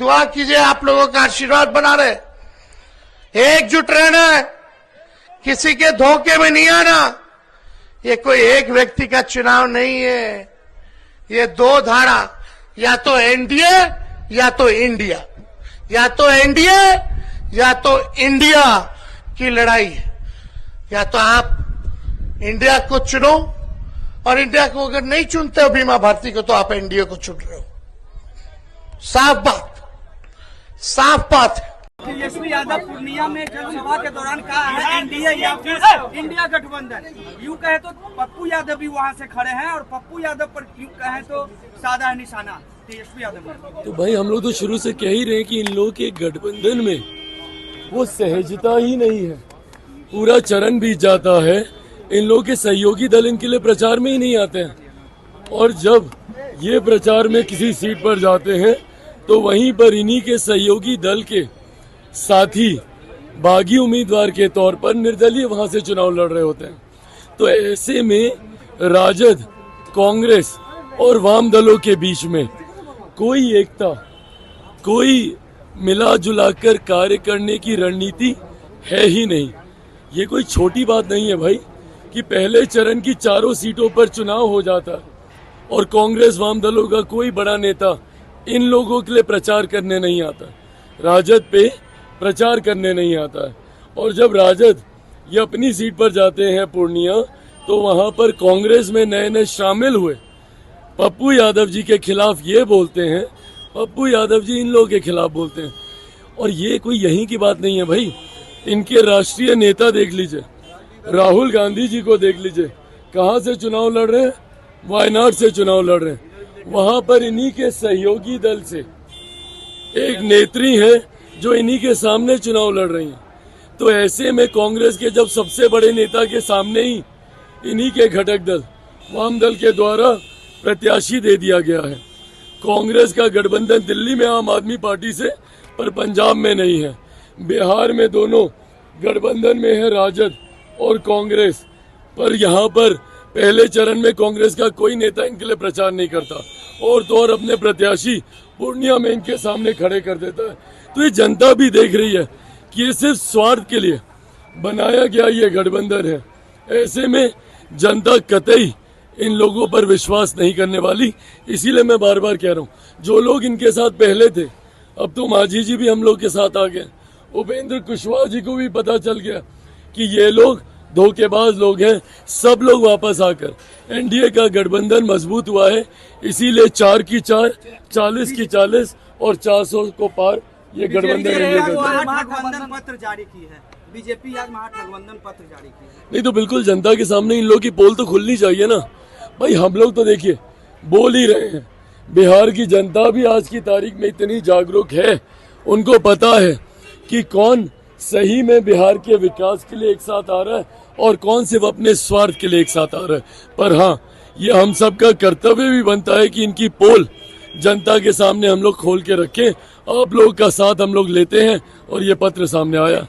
दुआ कीजिए, आप लोगों का आशीर्वाद बना रहे, एकजुट रहना है, किसी के धोखे में नहीं आना। ये कोई एक व्यक्ति का चुनाव नहीं है, ये दो धारा, या तो एनडीए या तो इंडिया, या तो एनडीए या तो इंडिया की लड़ाई है। या तो आप इंडिया को चुनो, और इंडिया को अगर नहीं चुनते हो बीमा भारती को, तो आप एनडीए को चुन रहे हो। साफ बात, साफ बात है। तेजस्वी यादव पूर्णिया में जनसभा के दौरान कहा है एनडीए या फिर इंडिया गठबंधन। यूं कहे तो पप्पू यादव भी वहां से खड़े हैं, और पप्पू यादव पर यूं कहे तो साधा है निशाना तेजस्वी यादव। तो भाई हम लोग तो शुरू से कह ही रहे हैं कि इन लोगों के गठबंधन में वो सहजता ही नहीं है। पूरा चरण बीत जाता है, इन लोगों के सहयोगी दल इनके लिए प्रचार में ही नहीं आते हैं, और जब ये प्रचार में किसी सीट पर जाते हैं तो वहीं पर इन्हीं के सहयोगी दल के साथी बागी उम्मीदवार के तौर पर निर्दलीय वहां से चुनाव लड़ रहे होते हैं। तो ऐसे में राजद, कांग्रेस और वाम दलों के बीच में कोई एकता, कोई मिला जुलाकर कार्य करने की रणनीति है ही नहीं। ये कोई छोटी बात नहीं है भाई कि पहले चरण की चारों सीटों पर चुनाव हो जाता और कांग्रेस वाम दलों का कोई बड़ा नेता इन लोगों के लिए प्रचार करने नहीं आता, राजद पे प्रचार करने नहीं आता है। और जब राजद ये अपनी सीट पर जाते हैं पूर्णिया, तो वहां पर कांग्रेस में नए नए शामिल हुए पप्पू यादव जी के खिलाफ ये बोलते हैं, पप्पू यादव जी इन लोगों के खिलाफ बोलते हैं। और ये कोई यहीं की बात नहीं है भाई, इनके राष्ट्रीय नेता देख लीजिए, राहुल गांधी जी को देख लीजिए, कहाँ से चुनाव लड़ रहे हैं, वायनाड से चुनाव लड़ रहे हैं। वहां पर इन्हीं के सहयोगी दल से एक नेत्री है जो इन्हीं के सामने चुनाव लड़ रही हैं। तो ऐसे में कांग्रेस के जब सबसे बड़े नेता के सामने ही इन्हीं के घटक दल वाम दल के द्वारा प्रत्याशी दे दिया गया है। कांग्रेस का गठबंधन दिल्ली में आम आदमी पार्टी से, पर पंजाब में नहीं है। बिहार में दोनों गठबंधन में है राजद और कांग्रेस, पर यहाँ पर पहले चरण में कांग्रेस का कोई नेता इनके लिए प्रचार नहीं करता, और तो और अपने प्रत्याशी पूर्णिया में इनके सामने खड़े कर देता है। तो ये जनता भी देख रही है कि ये सिर्फ स्वार्थ के लिए बनाया गया ये गठबंधन है। ऐसे में जनता कतई इन लोगों पर विश्वास नहीं करने वाली। इसीलिए मैं बार बार कह रहा हूँ, जो लोग इनके साथ पहले थे, अब तो मांझी जी भी हम लोग के साथ आ गए, उपेंद्र कुशवाहा जी को भी पता चल गया कि ये लोग धोखेबाज लोग हैं। सब लोग वापस आकर एनडीए का गठबंधन मजबूत हुआ है। इसीलिए 4 की 4, 40 की 40 और 400 को पार ये गठबंधन पत्र जारी की है बीजेपी, आज महागठबंधन पत्र जारी की है। नहीं तो बिल्कुल जनता के सामने इन लोगों की पोल तो खुलनी चाहिए ना भाई। हम लोग तो देखिए बोल ही रहे हैं, बिहार की जनता भी आज की तारीख में इतनी जागरूक है, उनको पता है कि कौन सही में बिहार के विकास के लिए एक साथ आ रहा है और कौन सिर्फ अपने स्वार्थ के लिए एक साथ आ रहा है। पर हाँ, ये हम सब का कर्तव्य भी बनता है कि इनकी पोल जनता के सामने हम लोग खोल के रखें। आप लोग का साथ हम लोग लेते हैं और ये पत्र सामने आया।